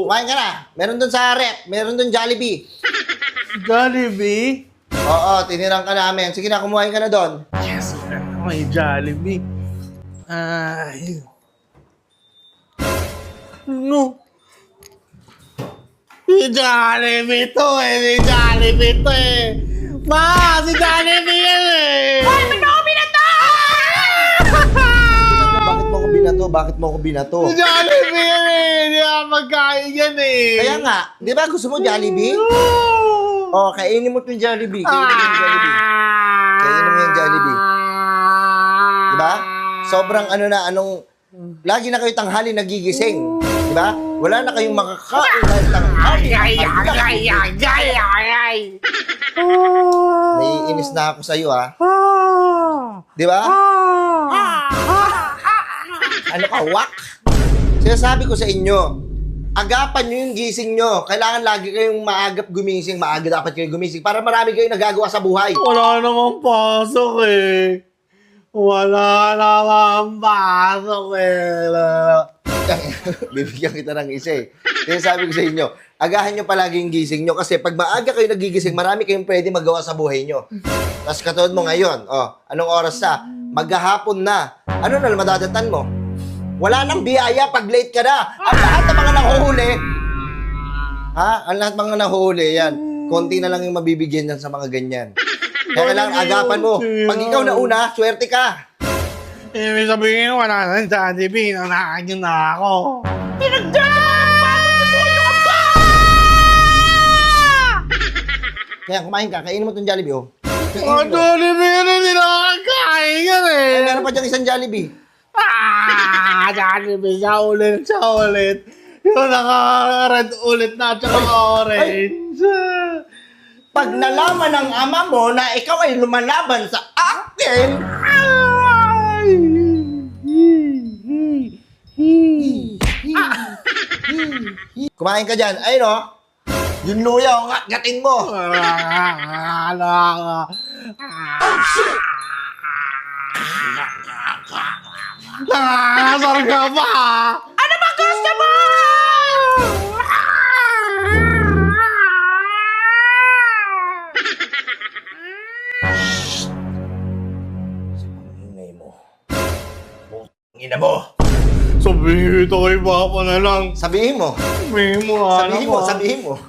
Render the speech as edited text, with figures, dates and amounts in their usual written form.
kumain ka na. Meron dun sa rep. Meron dun Jollibee. Jollibee? Oo, tinirang ka namin. Sige na, kumuhain ka na doon. Yes, may Jollibee. Ay. No. Si Jollibee to eh. Si Jollibee to eh. Ma, si Jollibee yan eh. Hoy, ba't ako binato? Bakit mo ko binato? Bakit mo ko binato? Si Jollibee yan eh. Hindi ako magkain yan eh. Kaya nga, di ba gusto mo Jollibee? Oh, kainin mo itong Jollibee. Kainin mo yung Jollibee. Kainin mo yung Jollibee. Di ba? Sobrang lagi na kayo tanghali nagigising. Di ba? Wala na kayong makakain dahil tanghali. Naiinis na ako sa'yo, ha? Di ba? Ano ka, wak? Sinasabi ko sa inyo, agapan nyo yung gising nyo. Kailangan lagi kayong maagap gumising. Maaga dapat kayo gumising para marami kayong nagagawa sa buhay. Wala namang pasok eh. Wala namang pasok eh. Bibigyan kita ng isa eh. Sinasabi ko sa inyo, agahan nyo palagi yung gising nyo kasi pag maaga kayo nagigising, marami kayong pwede magawa sa buhay nyo. Tapos katulad mo ngayon, anong oras na? Maghahapon na. Ano na madadatan mo? Wala nang biyaya pag late ka na. Ang lahat ng mga nahuhuli, ang lahat ng mga nahuhuli, yan. Konti na lang yung mabibigyan yan sa mga ganyan. Kaya kailangan agapan mo. Pag ikaw na una, swerte ka. Ibig sabihin, wala na sa Jollibee. Nakakin na ako. Kaya kumain ka, kainin mo itong Jollibee, oh. Ang Jollibee yan, hindi nakakain yan eh. Meron pa dyan isang Jollibee. Jollibee, sa ulit. Yung naka-red ulit na, tsaka orange. Pag nalaman ng ama mo na ikaw ay lumalaban sa akin, kumain ka dyan. Ayun, oh. Yung luya, oh, gatin mo. Nakakasar ka pa! Ano ba gusto mo? Ingay mo. Ina mo. Sabihin ito kay Papa na lang. Sabihin mo. Sabihin mo, Sabihin mo. Sabihin mo.